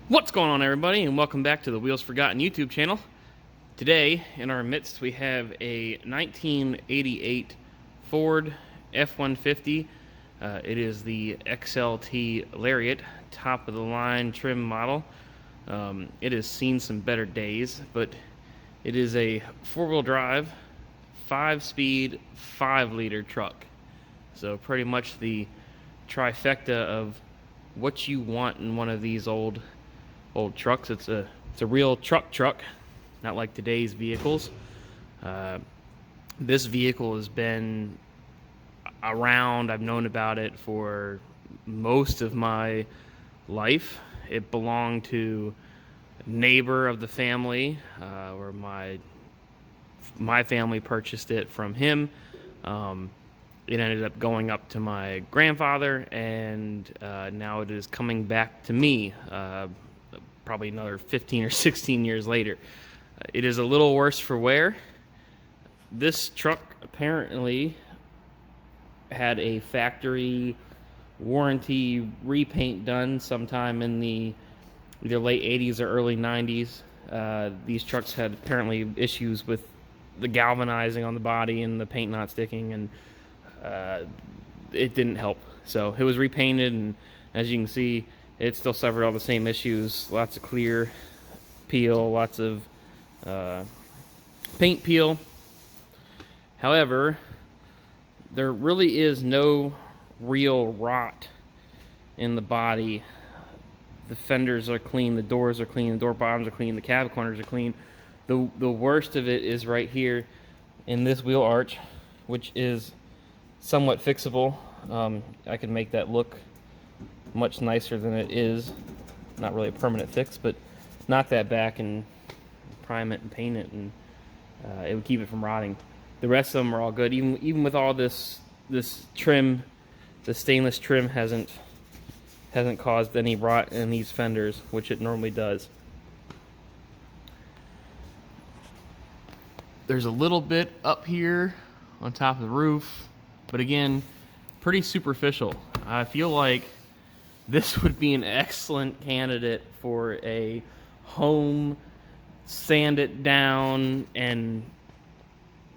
What's going on, everybody, and welcome back to the Wheels Forgotten YouTube channel. Today, in our midst, we have a 1988 Ford F-150. It is the XLT Lariat, top-of-the-line trim model. It has seen some better days, but it is a four-wheel drive, 5-speed, 5-liter truck. So pretty much the trifecta of what you want in one of these old trucks. It's a real truck, not like today's vehicles. This vehicle has been around. I've known about it for most of my life. It belonged to a neighbor of the family, where my family purchased it from him. It ended up going up to my grandfather, and now it is coming back to me, probably another 15 or 16 years later. It is a little worse for wear. This truck apparently had a factory warranty repaint done sometime in the either late 80s or early 90s. These trucks had apparently issues with the galvanizing on the body and the paint not sticking, and it didn't help. So it was repainted, and as you can see, it still suffered all the same issues. Lots of clear peel, lots of paint peel. However, there really is no real rot in the body. The fenders are clean, the doors are clean, the door bottoms are clean, the cab corners are clean. The worst of it is right here in this wheel arch, which is somewhat fixable. I can make that look much nicer than it is. Not really a permanent fix, but knock that back and prime it and paint it, and it would keep it from rotting. The rest of them are all good. Even with all this trim, the stainless trim hasn't caused any rot in these fenders, which it normally does. There's a little bit up here on top of the roof, but again, pretty superficial. I feel like this would be an excellent candidate for a home, sand it down and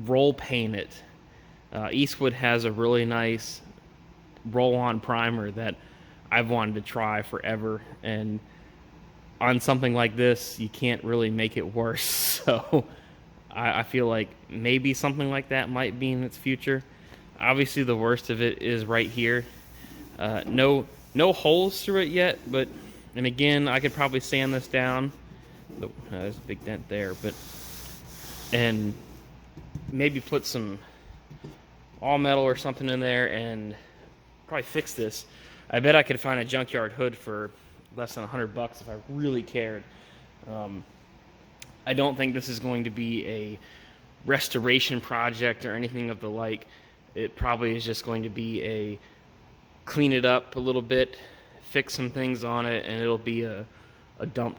roll paint it. Eastwood has a really nice roll-on primer that I've wanted to try forever, and on something like this, you can't really make it worse. So I feel like maybe something like that might be in its future. Obviously, the worst of it is right here. No holes through it yet, and again, I could probably sand this down. There's a big dent there, and maybe put some all metal or something in there and probably fix this. I bet I could find a junkyard hood for less than $100 if I really cared. I don't think this is going to be a restoration project or anything of the like. It probably is just going to be a clean it up a little bit, fix some things on it, and it'll be a dump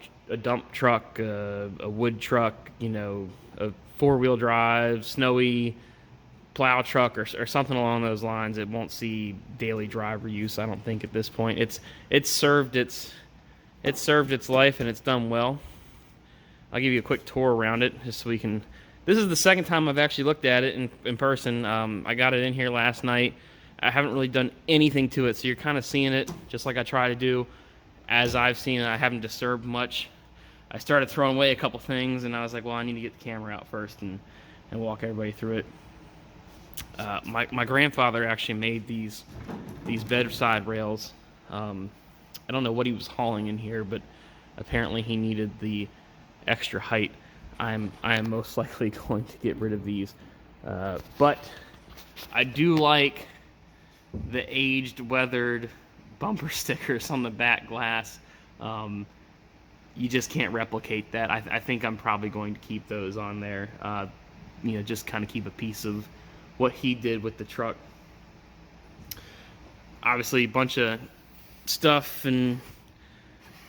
truck, a wood truck, a four-wheel drive, snowy plow truck, or something along those lines. It won't see daily driver use, I don't think, at this point. It's served its life, and it's done well. I'll give you a quick tour around it just so we can. This is the second time I've actually looked at it in person. I got it in here last night. I haven't really done anything to it, so you're kind of seeing it just like I try to do. As I've seen it, I haven't disturbed much. I started throwing away a couple things, and I was like, well, I need to get the camera out first and walk everybody through it. My grandfather actually made these bedside rails. I don't know what he was hauling in here, but apparently he needed the extra height. I am most likely going to get rid of these, but I do like the aged, weathered bumper stickers on the back glass. You just can't replicate that. I think I'm probably going to keep those on there. Just kind of keep a piece of what he did with the truck. Obviously, a bunch of stuff and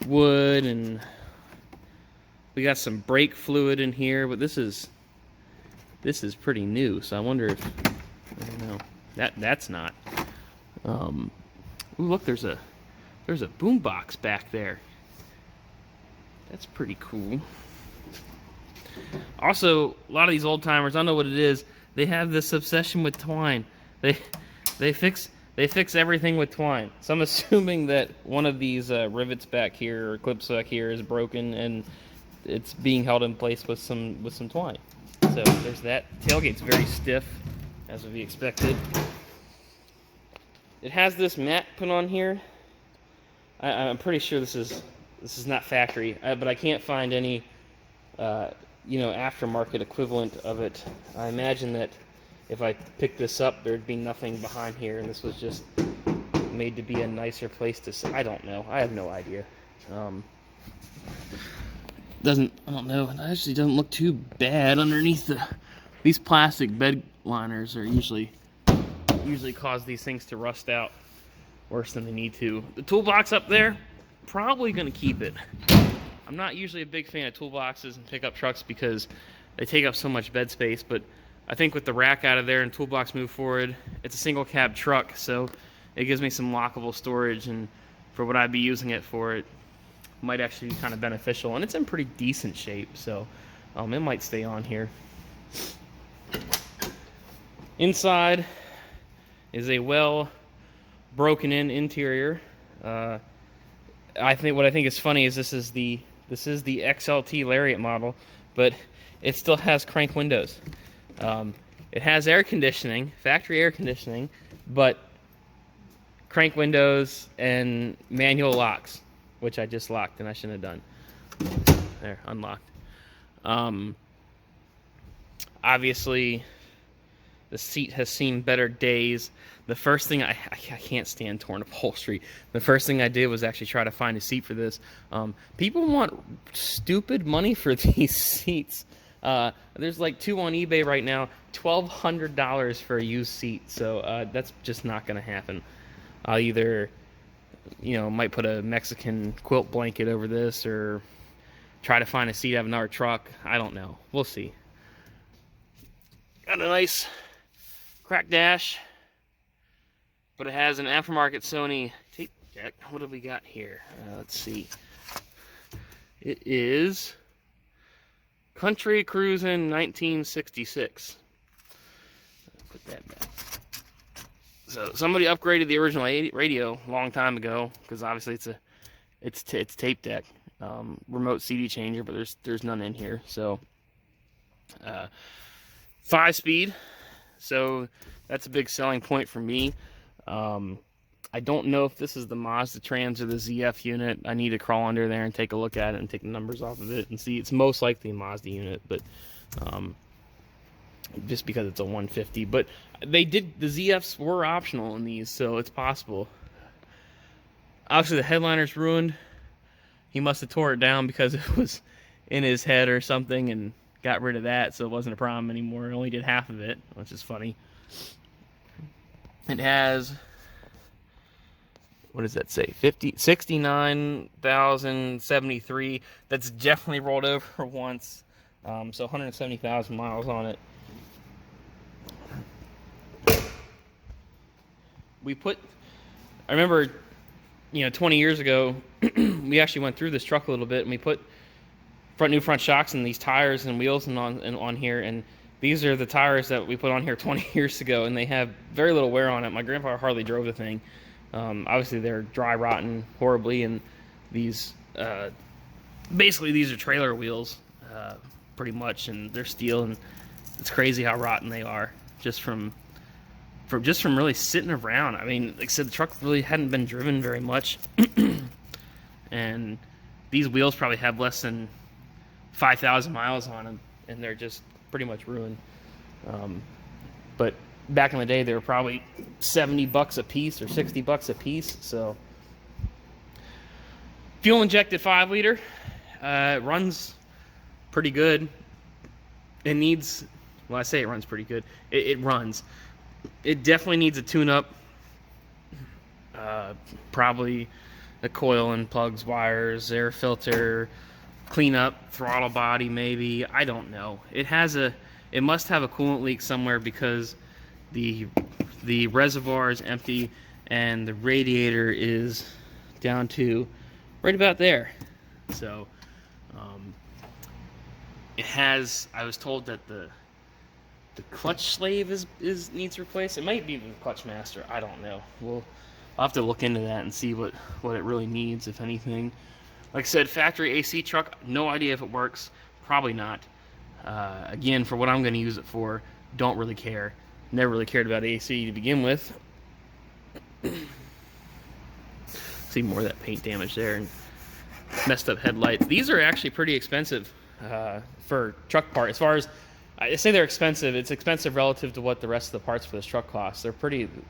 wood, and we got some brake fluid in here, but this is pretty new, so I wonder if, I don't know, that's not. Ooh, look, there's a boombox back there. That's pretty cool. Also, a lot of these old timers, I don't know what it is, they have this obsession with twine. They fix everything with twine. So I'm assuming that one of these rivets back here or clips back here is broken and it's being held in place with some twine. So there's that. Tailgate's very stiff, as would be expected. It has this mat put on here. I'm pretty sure this is not factory, but I can't find any aftermarket equivalent of it. I imagine that if I picked this up, there'd be nothing behind here, and this was just made to be a nicer place to sit. I don't know. I have no idea. I don't know. It actually doesn't look too bad underneath these plastic bed liners are usually cause these things to rust out worse than they need to. The toolbox up there, probably gonna keep it. I'm not usually a big fan of toolboxes and pickup trucks because they take up so much bed space, but I think with the rack out of there and toolbox move forward, it's a single cab truck, so it gives me some lockable storage, and for what I'd be using it for, it might actually be kind of beneficial, and it's in pretty decent shape, so it might stay on here. Inside is a well broken in interior. What I think is funny is this is the XLT Lariat model, but it still has crank windows. It has air conditioning, factory air conditioning, but crank windows and manual locks, which I just locked and I shouldn't have done. There, unlocked. Obviously, the seat has seen better days. The first thing I can't stand torn upholstery. The first thing I did was actually try to find a seat for this. People want stupid money for these seats. There's like 2 on eBay right now, $1,200 for a used seat. So that's just not going to happen. I'll either, might put a Mexican quilt blanket over this or try to find a seat out of another truck. I don't know. We'll see. Got a nice crack dash, but it has an aftermarket Sony tape jack. What have we got here? Let's see. It is Country Cruisin' 1966. Put that back. So somebody upgraded the original radio a long time ago because obviously it's tape deck, remote CD changer, but there's none in here. So 5-speed. So that's a big selling point for me. I don't know if this is the Mazda Trans or the ZF unit. I need to crawl under there and take a look at it and take the numbers off of it and see. It's most likely a Mazda unit, but just because it's a 150. But the ZFs were optional in these, so it's possible. Obviously, the headliner's ruined. He must have tore it down because it was in his head or something and got rid of that, so it wasn't a problem anymore. It only did half of it, which is funny. It has, what does that say? 69,073. That's definitely rolled over once. So 170,000 miles on it. I remember, 20 years ago, we actually went through this truck a little bit, and we put new front shocks and these tires and wheels on here, and these are the tires that we put on here 20 years ago, and they have very little wear on it. My grandpa hardly drove the thing. Obviously they're dry rotten horribly, and these basically these are trailer wheels pretty much, and they're steel, and it's crazy how rotten they are just from really sitting around. I mean, like I said, the truck really hadn't been driven very much and these wheels probably have less than 5,000 miles on them, and they're just pretty much ruined. But back in the day, they were probably $70 a piece or $60 a piece. So, fuel injected 5-liter, runs pretty good. It needs, well, I say it runs pretty good. It runs. It definitely needs a tune-up. Probably the coil and plugs, wires, air filter, clean up, throttle body maybe. I don't know. It must have a coolant leak somewhere because the reservoir is empty and the radiator is down to right about there. So It has, I was told that the clutch slave needs replaced. It might be the clutch master. I don't know. I'll have to look into that and see what it really needs, if anything. Like I said, factory AC truck, no idea if it works. Probably not. Again, for what I'm going to use it for, don't really care. Never really cared about AC to begin with. See more of that paint damage there and messed up headlights. These are actually pretty expensive for truck part. As far as I say, they're expensive. It's expensive relative to what the rest of the parts for this truck costs.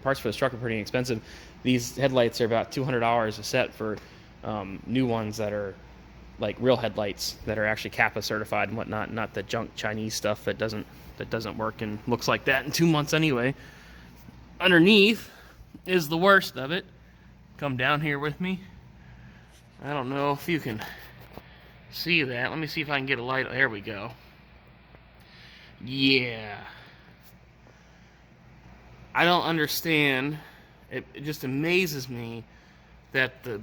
Parts for this truck are pretty expensive. These headlights are about $200 a set for new ones that are like real headlights that are actually CAPA certified and whatnot, not the junk Chinese stuff that doesn't work and looks like that in 2 months anyway. Underneath is the worst of it. Come down here with me. I don't know if you can see that. Let me see if I can get a light. There we go. Yeah. I don't understand. It just amazes me that the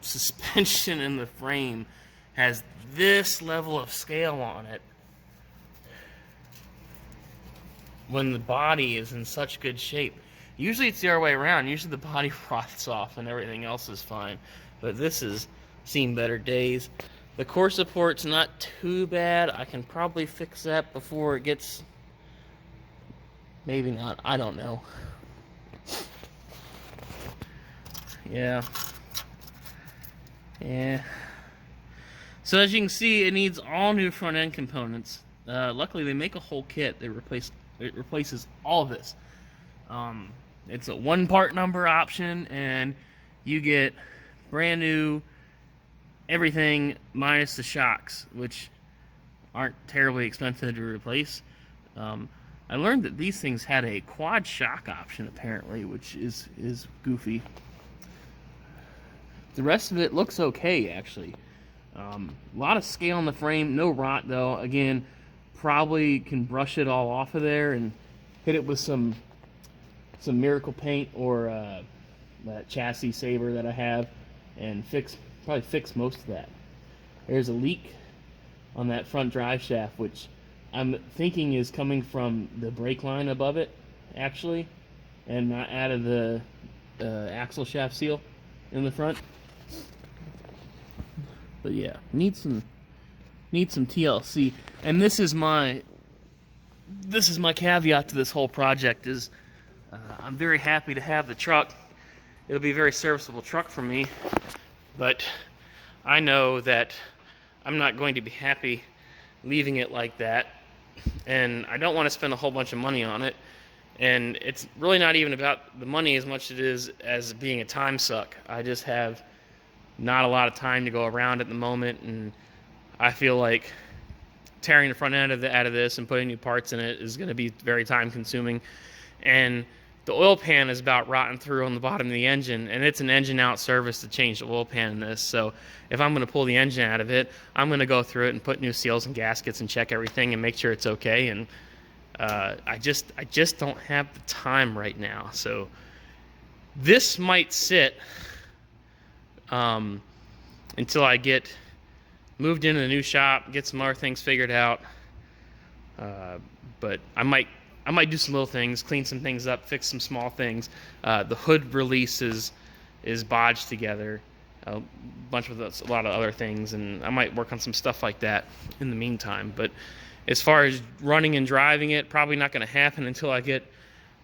suspension in the frame has this level of scale on it when the body is in such good shape. Usually it's the other way around. Usually the body rots off and everything else is fine. But this has seen better days. The core support's not too bad. I can probably fix that before it gets... Maybe not. I don't know. Yeah. So as you can see, it needs all new front end components. Luckily, they make a whole kit. It replaces all of this. It's a 1 part number option, and you get brand new everything minus the shocks, which aren't terribly expensive to replace. I learned that these things had a quad shock option apparently, which is goofy. The rest of it looks okay, actually. A lot of scale on the frame, no rot though. Again, probably can brush it all off of there and hit it with some miracle paint or that chassis saver that I have, and probably fix most of that. There's a leak on that front drive shaft, which I'm thinking is coming from the brake line above it, actually, and not out of the axle shaft seal in the front. But yeah, need some TLC. And this is my caveat to this whole project is I'm very happy to have the truck. It'll be a very serviceable truck for me, but I know that I'm not going to be happy leaving it like that, and I don't want to spend a whole bunch of money on it. And it's really not even about the money as much as it is as being a time suck. I just have not a lot of time to go around at the moment, and I feel like tearing the front end out of this and putting new parts in it is going to be very time consuming. And the oil pan is about rotten through on the bottom of the engine, and it's an engine out service to change the oil pan in this. So if I'm going to pull the engine out of it, I'm going to go through it and put new seals and gaskets and check everything and make sure it's okay. And I just don't have the time right now. So this might sit until I get moved into the new shop, get some other things figured out. But I might do some little things, clean some things up, fix some small things. The hood release is bodged together, a lot of other things, and I might work on some stuff like that in the meantime. But as far as running and driving it, probably not going to happen until I get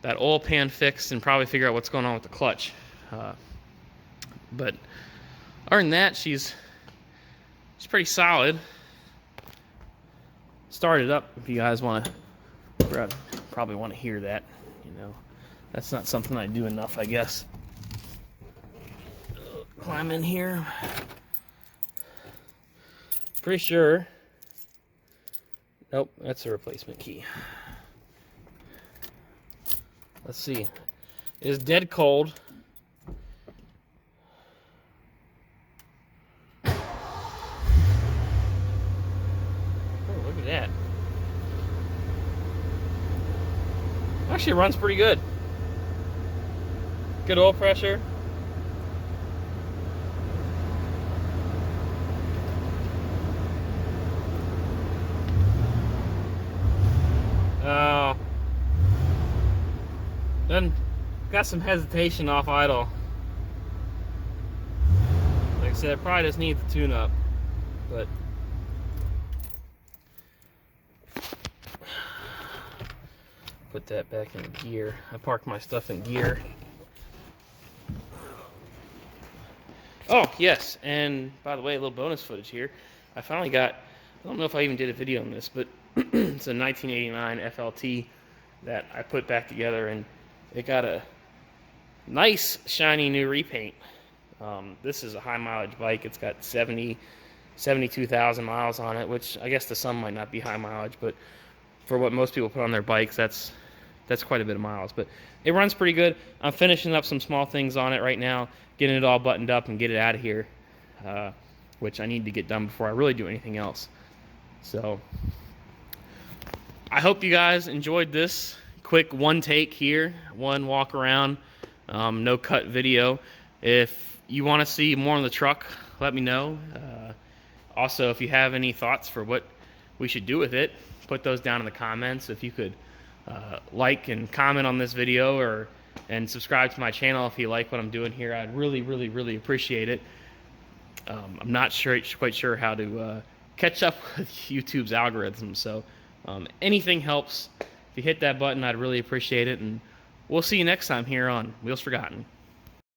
that oil pan fixed and probably figure out what's going on with the clutch. But other than that, she's pretty solid. Start it up if you guys want to. Probably want to hear that. You know, that's not something I do enough, I guess. Climb in here. Pretty sure. Nope, that's a replacement key. Let's see. It's dead cold. Oh, look at that. Actually, it runs pretty good. Good oil pressure. Then got some hesitation off idle. Like I said, it probably just needs a tune-up, but put that back in gear. I parked my stuff in gear. Oh, yes, and by the way, a little bonus footage here. I finally got, I don't know if I even did a video on this, but it's a 1989 FLT that I put back together, and it got a nice, shiny new repaint. This is a high mileage bike. It's got 72,000 miles on it, which I guess to some might not be high mileage, but for what most people put on their bikes, that's quite a bit of miles. But it runs pretty good. I'm finishing up some small things on it right now, getting it all buttoned up and get it out of here, which I need to get done before I really do anything else. So I hope you guys enjoyed this quick one take here, one walk around, no cut video. If you want to see more on the truck, let me know. Also, if you have any thoughts for what we should do with it, put those down in the comments. If you could like and comment on this video, and subscribe to my channel if you like what I'm doing here, I'd really appreciate it. I'm not quite sure how to catch up with YouTube's algorithm, so anything helps. If you hit that button, I'd really appreciate it, and we'll see you next time here on Wheels Forgotten.